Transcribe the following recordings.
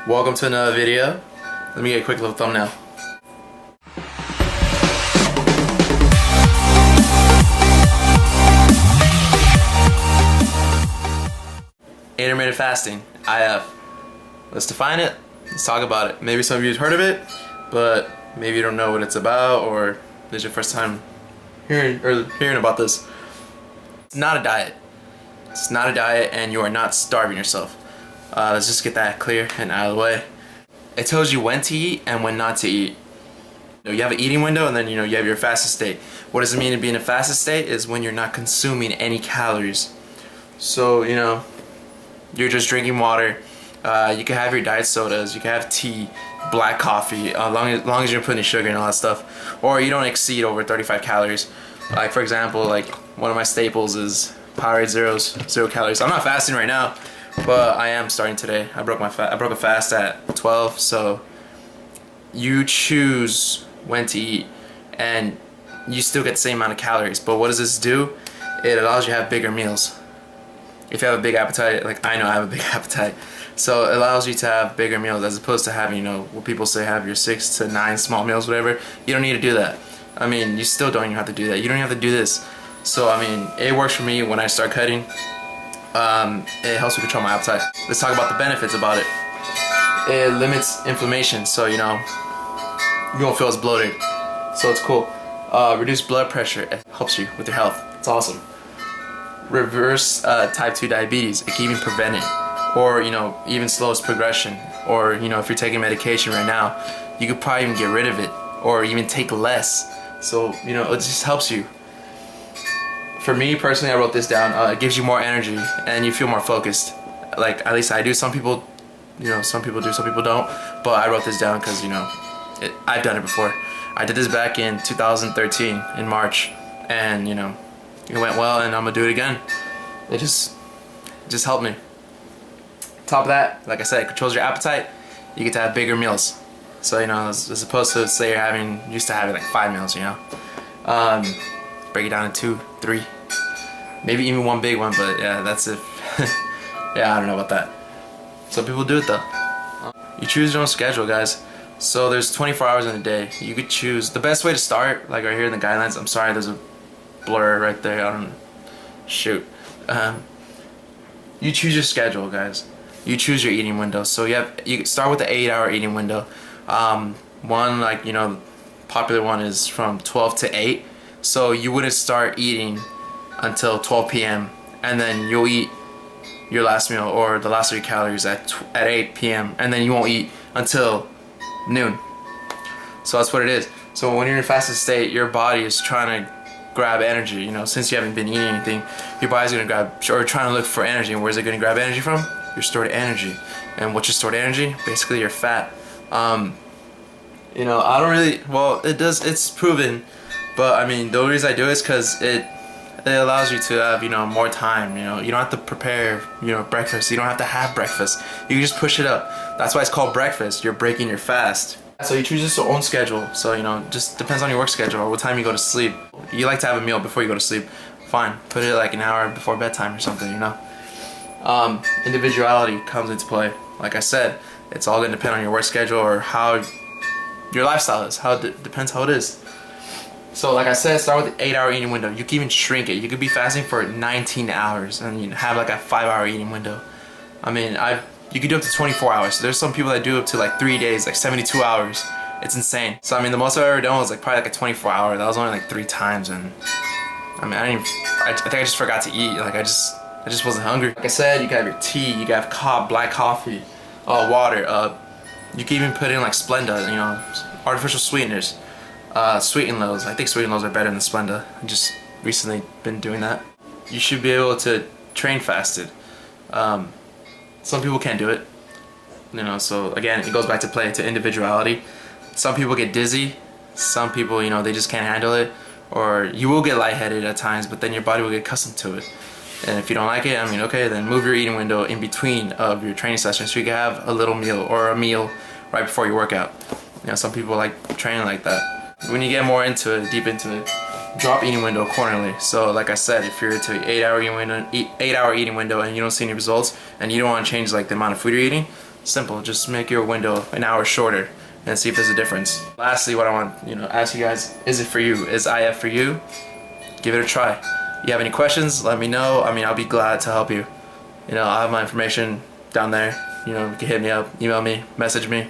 Welcome to another video. Let me get a quick little thumbnail. Intermittent fasting, IF. Let's define it. Let's talk about it. Maybe some of you have heard of it, but maybe you don't know what it's about, or this is your first time hearing about this. It's not a diet. It's not a diet, and you are not starving yourself. Let's just get that clear and out of the way. It tells you when to eat and when not to eat. You have an eating window, and then you have your fasted state. What does it mean to be in a fasted state? Is when you're not consuming any calories. So you're just drinking water. You can have your diet sodas. You can have tea, black coffee, as long as you're putting sugar and all that stuff. Or you don't exceed over 35 calories. Like for example, like one of my staples is Powerade Zeros, 0 calories. I'm not fasting right now, but I am starting today. I broke a fast at 12, so you choose when to eat, and you still get the same amount of calories. But what does this do? It allows you to have bigger meals. If you have a big appetite, like I know I have a big appetite, so it allows you to have bigger meals as opposed to having, what people say, have your 6 to 9 small meals, whatever. You don't need to do that. I mean, you still don't even have to do that. You don't even have to do this. So I mean, it works for me when I start cutting. It helps me control my appetite. Let's talk about the benefits about it. It limits inflammation, so you won't feel as bloated. So it's cool. Reduce blood pressure. It helps you with your health. It's awesome. Reverse type 2 diabetes. It can even prevent it, or even slows progression. Or if you're taking medication right now, you could probably even get rid of it, or even take less. So it just helps you. For me personally, I wrote this down. It gives you more energy and you feel more focused. Like, at least I do. Some people, some people do, some people don't. But I wrote this down because I've done it before. I did this back in 2013 in March, and it went well, and I'm gonna do it again. It just helped me. Top of that, like I said, it controls your appetite. You get to have bigger meals. So as opposed to say you're used to having like 5 meals. Break it down into 2, 3, maybe even one big one. But yeah, that's it. Yeah, I don't know about that. Some people do it though. You choose your own schedule, guys. So there's 24 hours in a day. You could choose the best way to start, like right here in the guidelines. I'm sorry, there's a blur right there. I don't shoot. You choose your schedule, guys. You choose your eating window. So you start with the 8-hour eating window. One popular one is from 12 to 8. So you wouldn't start eating until 12 p.m. and then you'll eat your last meal or the last of your calories at 8 p.m. and then you won't eat until noon. So that's what it is. So when you're in a fasted state, your body is trying to grab energy. Since you haven't been eating anything, your body's gonna grab, or trying to look for energy. And where's it gonna grab energy from? Your stored energy. And what's your stored energy? Basically your fat. I don't really, well, it's proven. But I mean, the only reason I do it is because it allows you to have more time. You don't have to prepare breakfast. You don't have to have breakfast. You can just push it up. That's why it's called breakfast. You're breaking your fast. So you choose your own schedule. So just depends on your work schedule or what time you go to sleep. You like to have a meal before you go to sleep. Fine, put it like an hour before bedtime or something. Individuality comes into play. Like I said, it's all gonna depend on your work schedule or how your lifestyle is. Depends how it is. So like I said, start with the 8-hour eating window. You can even shrink it. You could be fasting for 19 hours and have like a 5-hour eating window. I mean, you could do up to 24 hours. So there's some people that do up to like 3 days, like 72 hours. It's insane. So I mean, the most I've ever done was like probably like a 24-hour. That was only like 3 times, and I mean, I think I just forgot to eat. Like I just wasn't hungry. Like I said, you can have your tea, you can have black coffee, water. You can even put in like Splenda, artificial sweeteners. Sweet and lows. I think sweet and lows are better than Splenda. I just recently been doing that. You should be able to train fasted. Some people can't do it. So again, it goes back to individuality. Some people get dizzy. Some people, they just can't handle it. Or you will get lightheaded at times, but then your body will get accustomed to it. And if you don't like it, I mean, okay, then move your eating window in between of your training sessions so you can have a little meal or a meal right before your workout. Some people like training like that. When you get more into it, deep into it, drop eating window accordingly. So like I said, if you're to 8-hour eating window and you don't see any results and you don't want to change like the amount of food you're eating, Simple. Just make your window an hour shorter and see if there's a difference. Lastly, what I want ask you guys, is it for you? Is IF for you? Give it a try. You have any questions, let me know. I mean, I'll be glad to help you. I'll have my information down there. You can hit me up, email me, message me.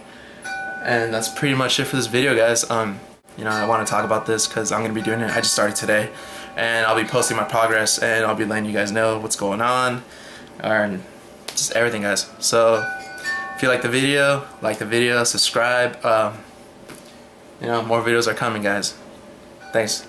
And that's pretty much it for this video, guys. I want to talk about this because I'm going to be doing it. I just started today. And I'll be posting my progress, and I'll be letting you guys know what's going on. And just everything, guys. So if you like the video, subscribe. More videos are coming, guys. Thanks.